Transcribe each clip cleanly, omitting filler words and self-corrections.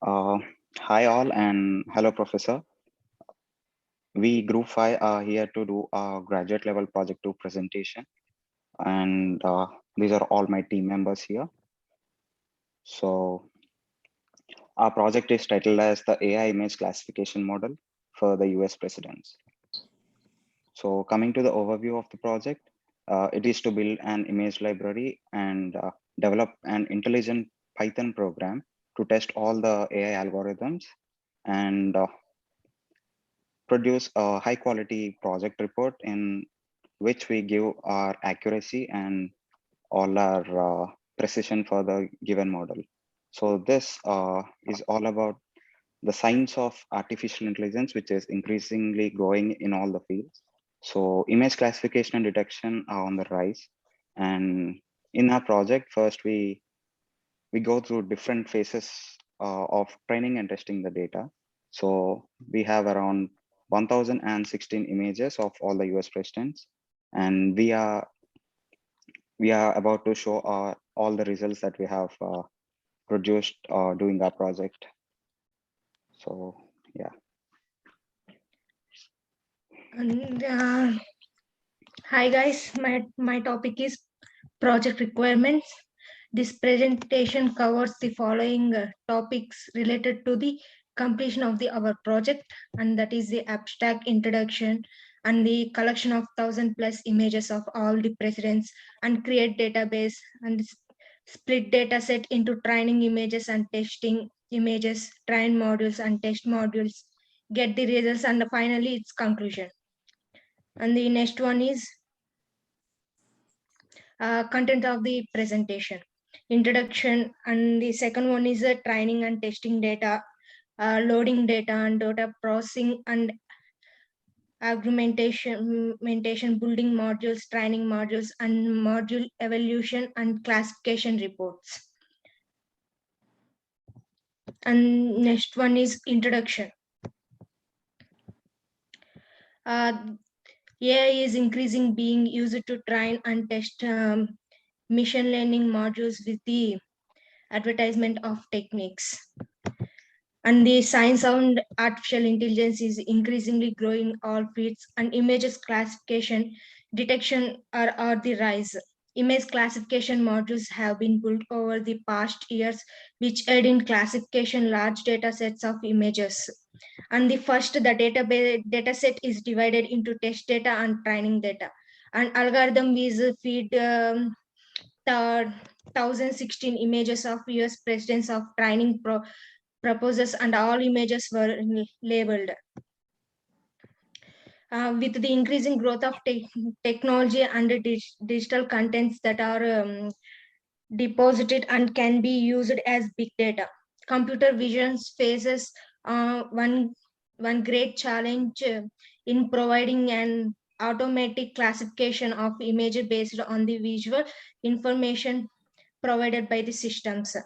Uh, Hi all and hello Professor. We Group 5 are here to do a graduate level project 2 presentation, and these are all my team members here. So our project is titled as the AI image classification model for the US presidents. So coming to the overview of the project, it is to build an image library and develop an intelligent Python program to test all the AI algorithms and produce a high quality project report in which we give our accuracy and all our precision for the given model. So this is all about the science of artificial intelligence, which is increasingly growing in all the fields. So image classification and detection are on the rise. And in our project, first we go through different phases of training and testing the data. So we have around 1016 images of all the US presidents, and we are about to show all the results that we have produced during our project. So yeah. And hi guys, my topic is project requirements. This presentation covers the following topics related to the completion of our project, and that is the abstract introduction and the collection of 1,000+ images of all the presidents and create database and split data set into training images and testing images, train modules and test modules, get the results, and finally its conclusion. And the next one is content of the presentation, introduction, and the second one is training and testing data, loading data and data processing and augmentation, building modules, training modules, and module evaluation and classification reports. And next one is introduction. AI is increasing being used to train and test machine learning modules with the advertisement of techniques. And the science and artificial intelligence is increasingly growing all fields, and images classification detection are the rise. Image classification modules have been built over the past years, which aid in classification large data sets of images. And the first, the data set is divided into test data and training data. And algorithm is feed the 1,016 images of US presidents of training proposals, and all images were labeled. With the increasing growth of technology and digital contents that are deposited and can be used as big data, computer vision faces one great challenge in providing an automatic classification of images based on the visual information provided by the systems.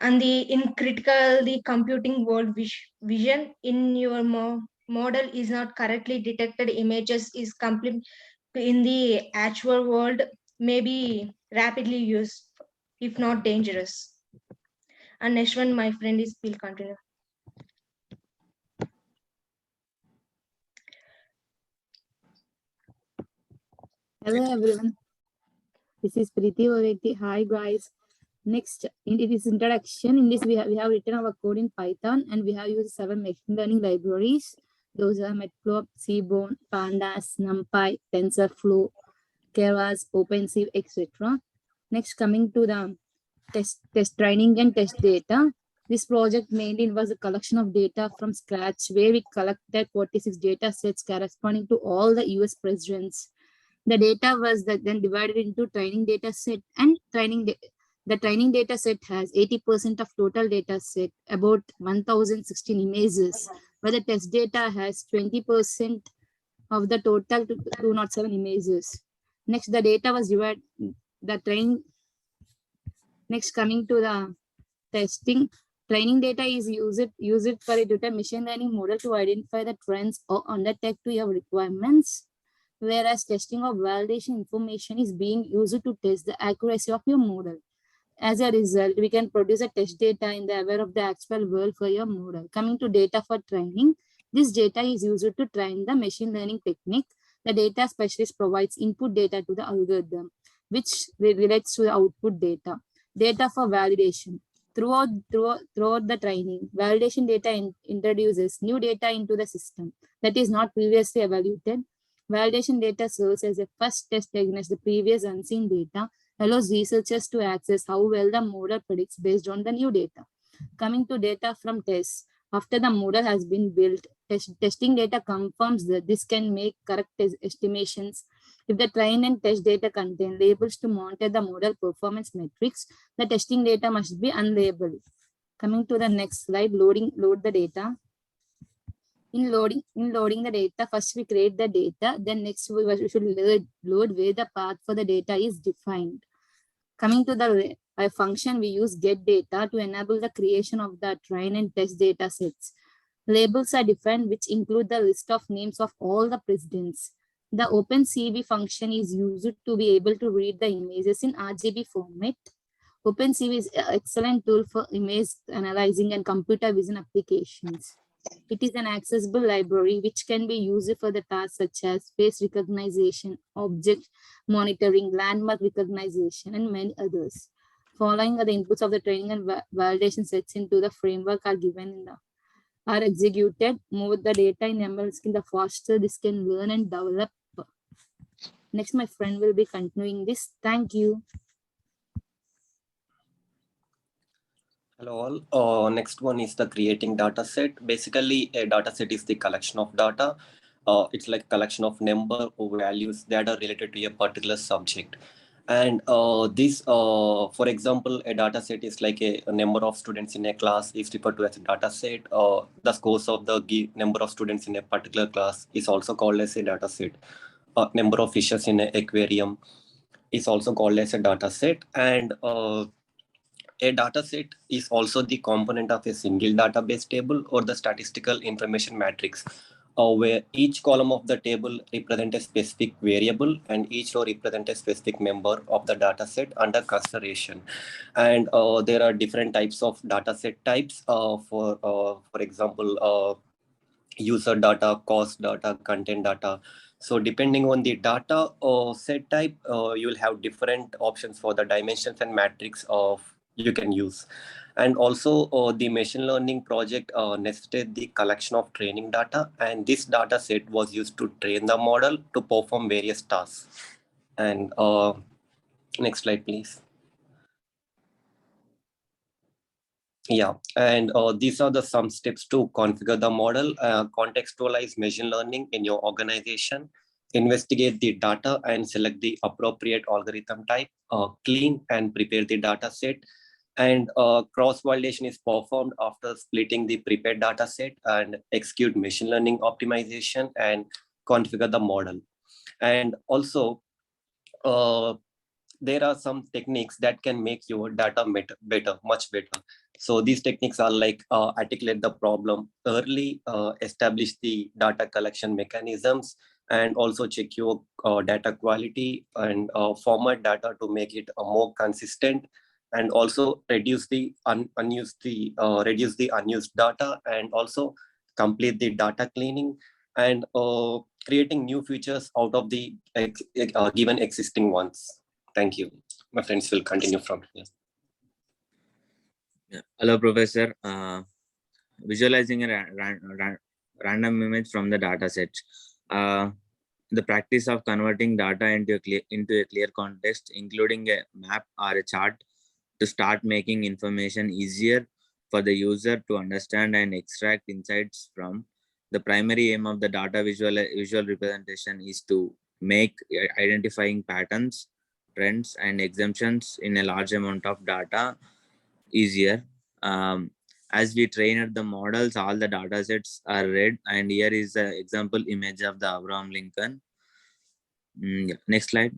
And in critical the computing world, vision in your model is not correctly detected images is complete in the actual world may be rapidly used if not dangerous. And next one, my friend is will continue. Hello everyone, this is Preeti Orekti. Hi guys. Next, in this introduction, in this we have written our code in Python and we have used 7 machine learning libraries. Those are Matplotlib, Seaborn, Pandas, NumPy, TensorFlow, Keras, OpenCV, etc. Next, coming to the test training and test data. This project mainly involves a collection of data from scratch where we collected 46 data sets corresponding to all the US presidents. The data was then divided into training data set and the training data set has 80% of total data set, about 1016 images, where the test data has 20% of the total 207 images. Next, the data was divided, the training. Next, coming to the testing, training data is used for a data machine learning model to identify the trends or undertake to your requirements, whereas testing of validation information is being used to test the accuracy of your model. As a result, we can produce a test data in the aware of the actual world for your model. Coming to data for training, this data is used to train the machine learning technique. The data specialist provides input data to the algorithm, which relates to the output data. Data for validation. Throughout the training, validation data introduces new data into the system that is not previously evaluated. Validation data serves as a first test against the previous unseen data, allows researchers to access how well the model predicts based on the new data. Coming to data from tests, after the model has been built, testing data confirms that this can make correct estimations. If the train and test data contain labels to monitor the model performance metrics, the testing data must be unlabeled. Coming to the next slide, load the data. In loading the data, first we create the data, then next we should load where the path for the data is defined. Coming to the function, we use get data to enable the creation of the train and test data sets. Labels are defined, which include the list of names of all the presidents. The OpenCV function is used to be able to read the images in RGB format. OpenCV is an excellent tool for image analyzing and computer vision applications. It is an accessible library which can be used for the tasks such as face recognition, object monitoring, landmark recognition, and many others. Following the inputs of the training and validation sets into the framework are given in the are executed, move the data in ML skin, the faster this can learn and develop. Next, my friend will be continuing this. Thank you. Hello all. Next one is the creating data set. Basically, a data set is the collection of data. It's like collection of number or values that are related to a particular subject. And for example, a data set is like a number of students in a class is referred to as a data set. The scores of the number of students in a particular class is also called as a data set. Number of fishes in an aquarium is also called as a data set. And a data set is also the component of a single database table or the statistical information matrix, where each column of the table represents a specific variable and each row represents a specific member of the data set under consideration. And there are different types of data set types. For example, user data, cost data, content data. So depending on the data set type, you'll have different options for the dimensions and matrix of you can use. And also the machine learning project necessitated the collection of training data, and this data set was used to train the model to perform various tasks. And next slide, please. Yeah, and these are some steps to configure the model. Contextualize machine learning in your organization, investigate the data and select the appropriate algorithm type, clean and prepare the data set, and cross-validation is performed after splitting the prepared data set, and execute machine learning optimization and configure the model. And also, there are some techniques that can make your data better, much better. So these techniques are like articulate the problem early, establish the data collection mechanisms, and also check your data quality and format data to make it more consistent, and also reduce the unused data, and also complete the data cleaning, and creating new features out of the given existing ones. Thank you. My friends will continue from here. Yeah. Hello, Professor. Visualizing a random image from the data set. The practice of converting data into a clear context, including a map or a chart, to start making information easier for the user to understand and extract insights from. The primary aim of the data visual representation is to make identifying patterns, trends, and exemptions in a large amount of data easier. As we trained the models, all the data sets are read, and here is the example image of the Abraham Lincoln. Yeah. Next slide.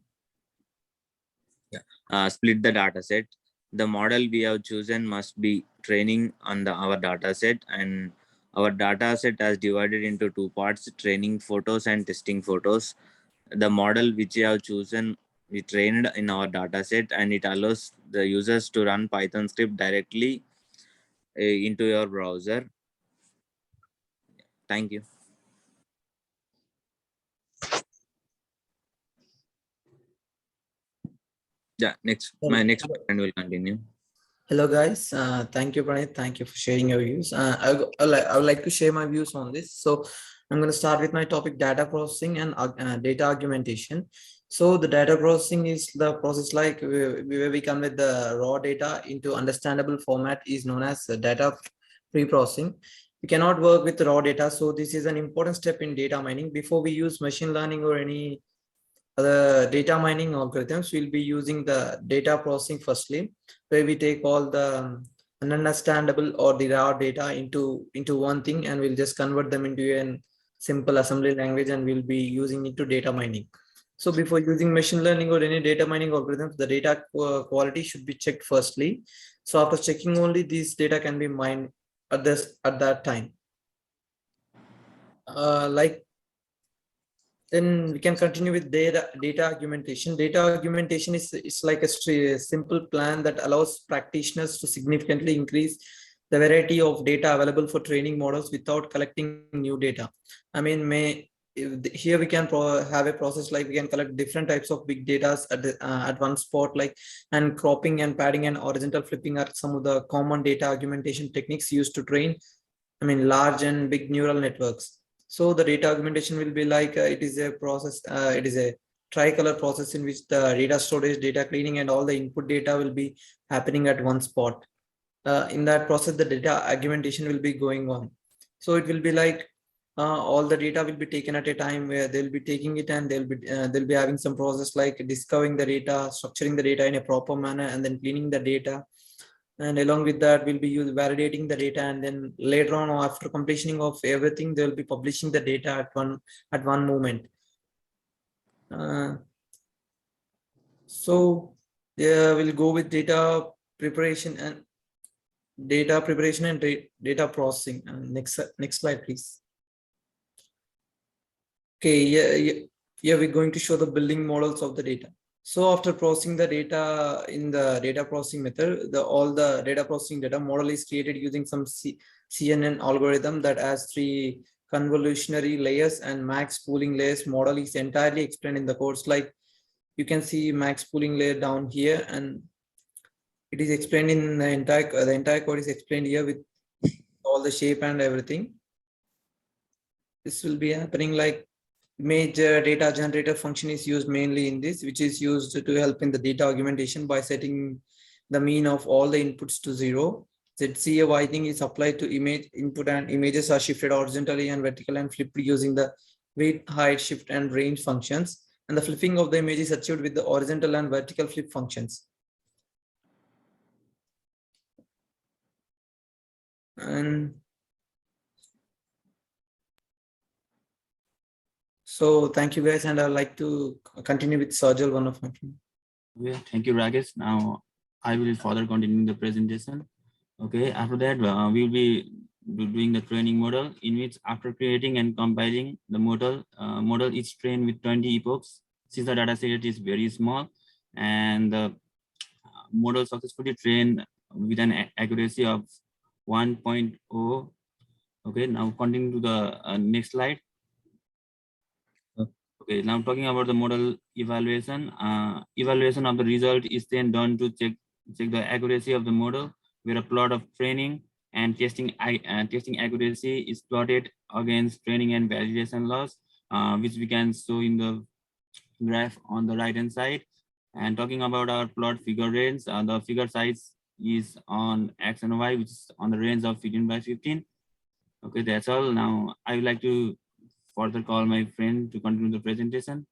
Yeah. Split the data set. The model we have chosen must be training on our data set, and our data set is divided into two parts: training photos and testing photos. The model which we have chosen, we trained in our data set, and it allows the users to run Python script directly into your browser. Thank you. Yeah, my next friend will continue. Hello guys, thank you Pranit, thank you for sharing your views. I would like to share my views on this. So I'm going to start with my topic, data processing and data argumentation. So the data processing is the process like where we convert the raw data into understandable format is known as data pre-processing. We cannot work with raw data, so this is an important step in data mining. Before we use machine learning or any other data mining algorithms, we'll be using the data processing firstly, where we take all the ununderstandable or the raw data into one thing, and we'll just convert them into a simple assembly language, and we'll be using it to data mining. So before using machine learning or any data mining algorithms, the data quality should be checked firstly. So after checking, only these data can be mined at that time. Then we can continue with data argumentation. Data argumentation is like a simple plan that allows practitioners to significantly increase the variety of data available for training models without collecting new data. I mean, here we can have a process like we can collect different types of big data at one spot, like, and cropping and padding and horizontal flipping are some of the common data argumentation techniques used to train, I mean, large and big neural networks. So the data augmentation will be like it is a process. It is a tricolor process in which the data storage, data cleaning, and all the input data will be happening at one spot. In that process, the data augmentation will be going on. So it will be like all the data will be taken at a time where they'll be taking it, and they'll be having some process like discovering the data, structuring the data in a proper manner, and then cleaning the data. And along with that, we'll be validating the data, and then later on, after completion of everything, they'll be publishing the data at one moment. So we'll go with data preparation and data processing. Next slide, please. Okay, yeah, we're going to show the building models of the data. So after processing the data in the data processing method, all the data processing data model is created using some CNN algorithm that has 3 convolutionary layers and max pooling layers. Model is entirely explained in the course. Like you can see max pooling layer down here, and it is explained in the entire code is explained here with all the shape and everything. This will be happening like image data generator function is used mainly in this, which is used to help in the data augmentation by setting the mean of all the inputs to 0. ZCA whitening is applied to image input, and images are shifted horizontally and vertically and flipped using the weight, height, shift, and range functions. And the flipping of the image is achieved with the horizontal and vertical flip functions. And so thank you guys, and I'd like to continue with Sajal, one of my friends. Okay, thank you, Rakesh. Now I will further continue the presentation. Okay, after that we will be doing the training model, in which after creating and compiling the model is trained with 20 epochs. Since the data set is very small, and the model successfully trained with an accuracy of 1.0. Okay, now continue to the next slide. Okay, now talking about the model evaluation. Evaluation of the result is then done to check the accuracy of the model, where a plot of training and testing accuracy is plotted against training and validation loss, which we can show in the graph on the right hand side. And talking about our plot figure range, the figure size is on X and Y, which is on the range of 15 by 15. Okay, that's all. Now I would like to further call my friend to continue the presentation.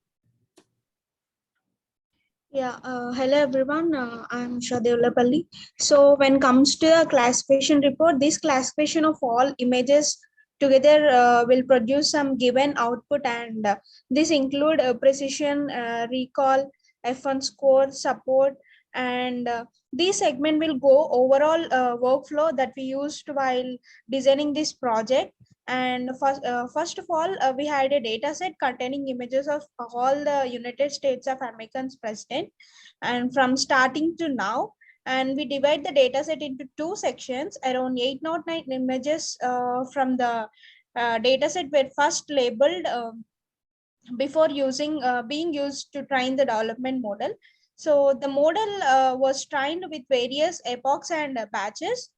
Yeah, hello everyone, I'm Shadevlapalli. So when it comes to a classification report, this classification of all images together will produce some given output, and this include precision, recall, F1 score, support, and this segment will go overall workflow that we used while designing this project. And first of all, we had a data set containing images of all the United States of America's president. And from starting to now, And we divide the data set into two sections. Around 809 images from the data set were first labeled before being used to train the development model. So the model was trained with various epochs and batches.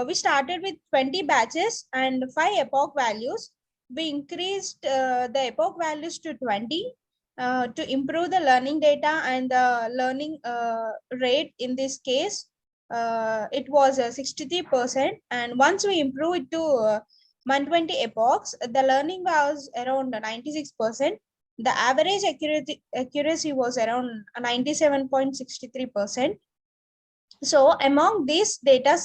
We started with 20 batches and 5 epoch values. We increased the epoch values to 20 to improve the learning data and the learning rate. In this case, it was 63%. And once we improve it to 120 epochs, the learning was around 96%. The average accuracy was around 97.63%. So among these data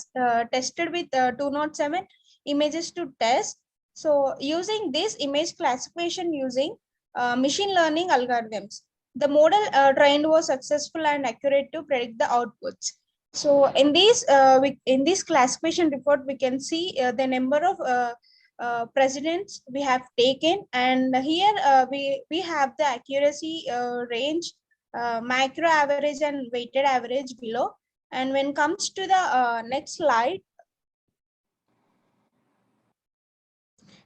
tested with 207 images to test. So using this image classification using machine learning algorithms, the model trained was successful and accurate to predict the outputs. So in this classification report, we can see the number of presidents we have taken, and here we have the accuracy range, macro average and weighted average below. And when it comes to the next slide,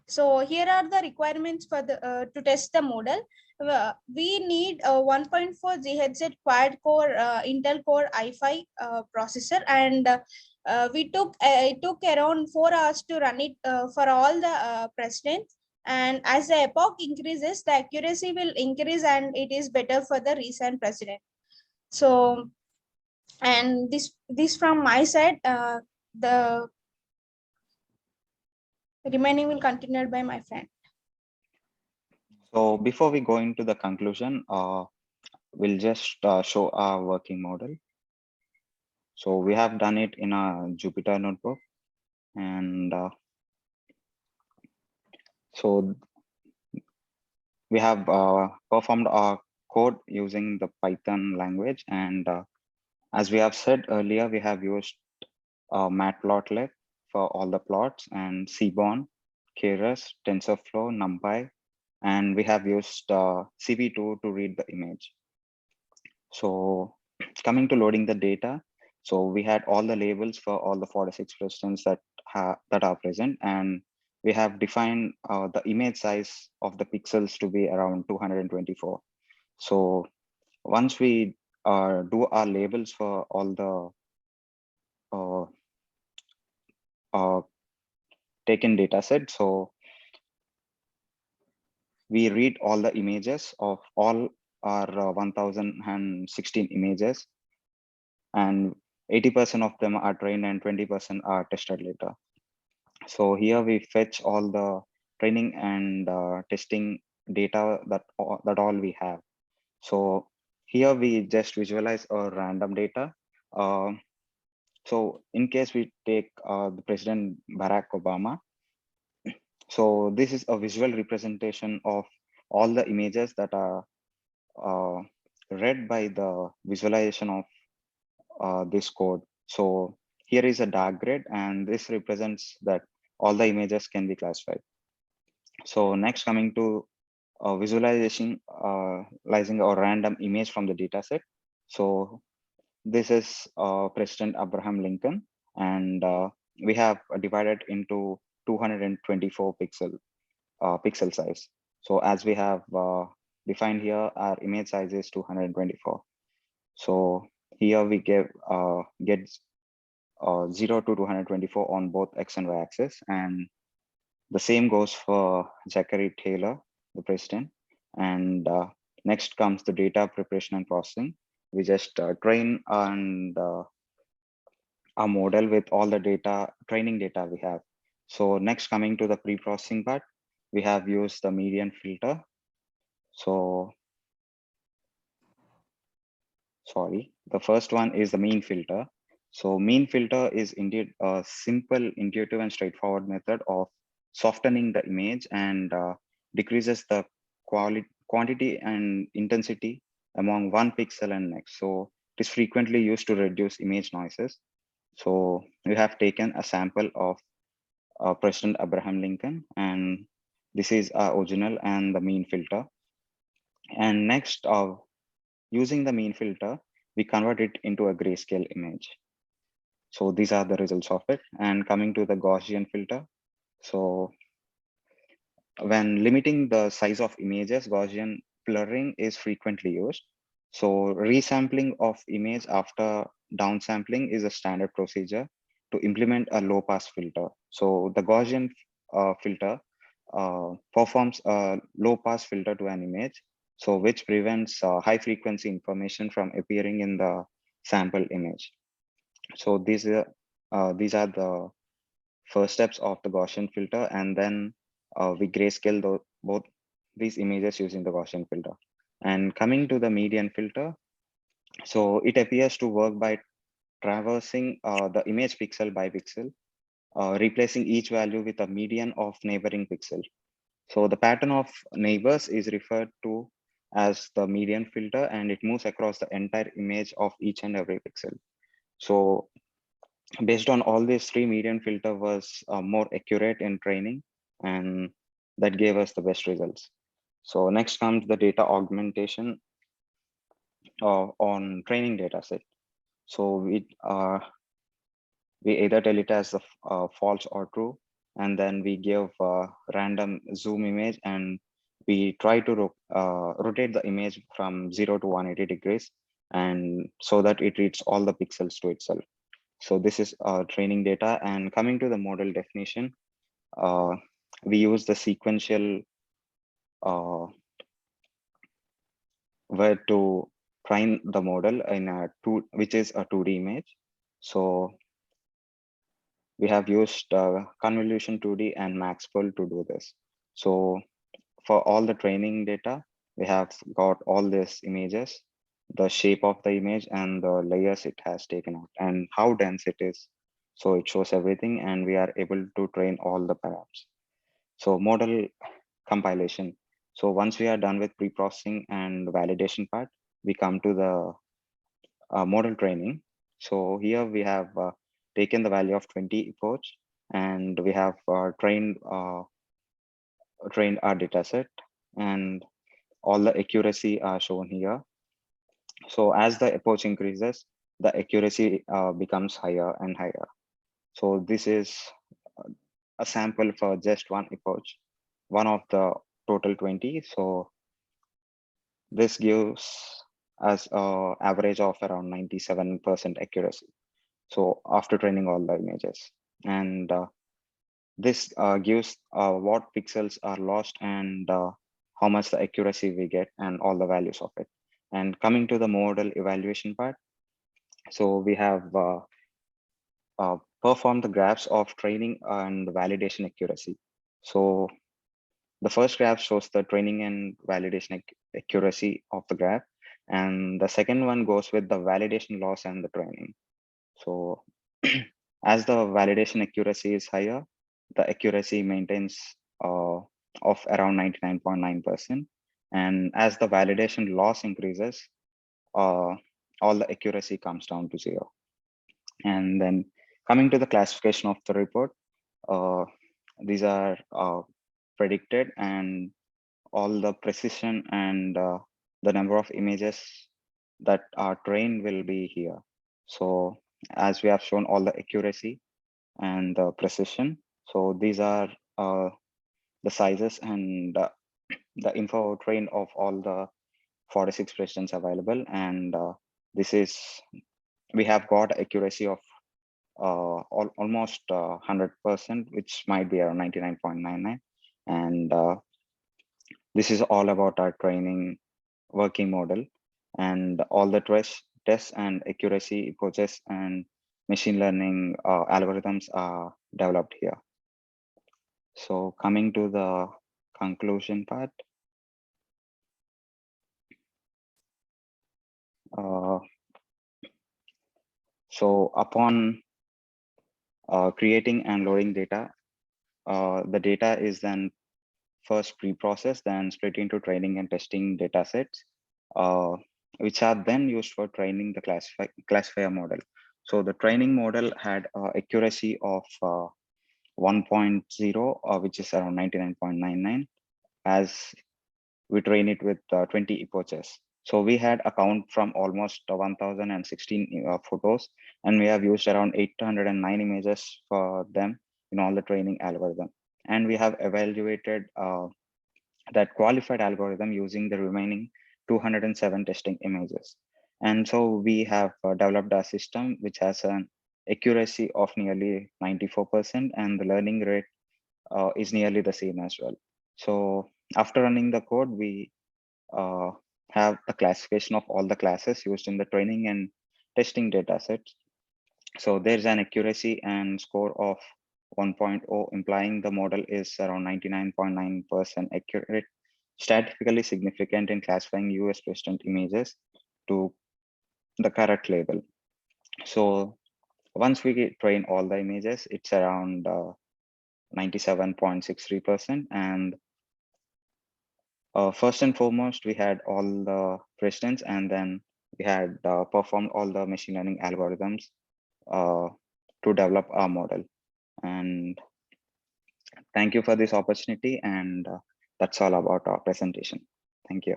so here are the requirements for the to test the model. We need a 1.4 GHz quad core Intel Core i5 processor, and it took around 4 hours to run it for all the presidents. And as the epoch increases, the accuracy will increase, and it is better for the recent president. So, and this from my side, the remaining will continue by my friend. So before we go into the conclusion, we'll just show our working model. So we have done it in a Jupyter notebook, and so we have performed our code using the Python language. And as we have said earlier, we have used Matplotlib for all the plots, and Seaborn, Keras, TensorFlow, NumPy, and we have used CV2 to read the image. So coming to loading the data, so we had all the labels for all the 46 presidents that are present, and we have defined the image size of the pixels to be around 224. So once we do our labels for all the taken data set, so we read all the images of all our 1016 images, and 80% of them are trained and 20% are tested later. So here we fetch all the training and testing data that all we have. So here we just visualize our random data. So in case we take the President Barack Obama, so this is a visual representation of all the images that are read by the visualization of this code. So here is a dark grid, and this represents that all the images can be classified. So next, coming to visualizing a random image from the data set. So this is President Abraham Lincoln, and we have divided into 224 pixel size. So as we have defined here, our image size is 224. So here we get 0 to 224 on both X and Y axis, and the same goes for Zachary Taylor, the president. And next comes the data preparation and processing. We just train and our model with all the training data we have. So next, coming to the pre-processing part, we have used the median filter. So sorry, the first one is the mean filter. So mean filter is indeed a simple, intuitive, and straightforward method of softening the image and decreases the quantity and intensity among one pixel and next. So it is frequently used to reduce image noises. So we have taken a sample of President Abraham Lincoln, and this is our original and the mean filter. And next, using the mean filter, we convert it into a grayscale image. So these are the results of it. And coming to the Gaussian filter. So when limiting the size of images, Gaussian blurring is frequently used. So resampling of image after downsampling is a standard procedure to implement a low pass filter. So the Gaussian filter performs a low pass filter to an image, so which prevents high frequency information from appearing in the sample image. So these are the first steps of the Gaussian filter, and then we grayscale both these images using the Gaussian filter. And coming to the median filter, so it appears to work by traversing the image pixel by pixel, replacing each value with a median of neighboring pixel. So the pattern of neighbors is referred to as the median filter, and it moves across the entire image of each and every pixel. So based on all these three, median filter was more accurate in training, and that gave us the best results. So next comes the data augmentation on training data set. So we either tell it as a false or true, and then we give a random zoom image, and we try to rotate the image from 0 to 180 degrees, and so that it reads all the pixels to itself. So this is training data. And coming to the model definition, we use the sequential where to train the model in which is a 2D image. So we have used convolution 2D and Maxwell to do this. So for all the training data, we have got all these images, the shape of the image and the layers it has taken out and how dense it is. So it shows everything, and we are able to train all the parameters. So model compilation. So once we are done with pre-processing and validation part, we come to the model training. So here we have taken the value of 20 epochs, and we have trained our data set, and all the accuracy are shown here. So as the epoch increases, the accuracy becomes higher and higher. So this is a sample for just one epoch, one of the total 20. So this gives us an average of around 97% accuracy. So after training all the images, and this gives what pixels are lost and how much the accuracy we get and all the values of it. And coming to the model evaluation part, so we have performed the graphs of training and validation accuracy. So the first graph shows the training and validation accuracy of the graph, and the second one goes with the validation loss and the training. So as the validation accuracy is higher, the accuracy maintains of around 99.9%. And as the validation loss increases, all the accuracy comes down to 0. And then coming to the classification of the report, these are predicted, and all the precision and the number of images that are trained will be here. So as we have shown all the accuracy and the precision. So these are the sizes and the info trained of all the 46 presidents available. And this is, we have got accuracy of almost 100%, which might be around 99.99. And this is all about our training working model, and all the tests and accuracy approaches and machine learning algorithms are developed here. So coming to the conclusion part, so upon creating and loading data, the data is then first pre-processed, then split into training and testing data sets, which are then used for training the classifier model. So the training model had accuracy of 1.0, which is around 99.99, as we train it with 20 epochs. So we had a count from almost 1016 photos, And we have used around 809 images for them in all the training algorithm. And we have evaluated that qualified algorithm using the remaining 207 testing images. And so we have developed a system which has an accuracy of nearly 94%, and the learning rate is nearly the same as well. So after running the code, we have a classification of all the classes used in the training and testing data sets. So there's an accuracy and score of 1.0, implying the model is around 99.9% accurate, statistically significant in classifying US president images to the correct label. So once we train all the images, it's around 97.63%. And first and foremost, we had all the presidents, and then we had performed all the machine learning algorithms to develop our model. And thank you for this opportunity. And that's all about our presentation. Thank you.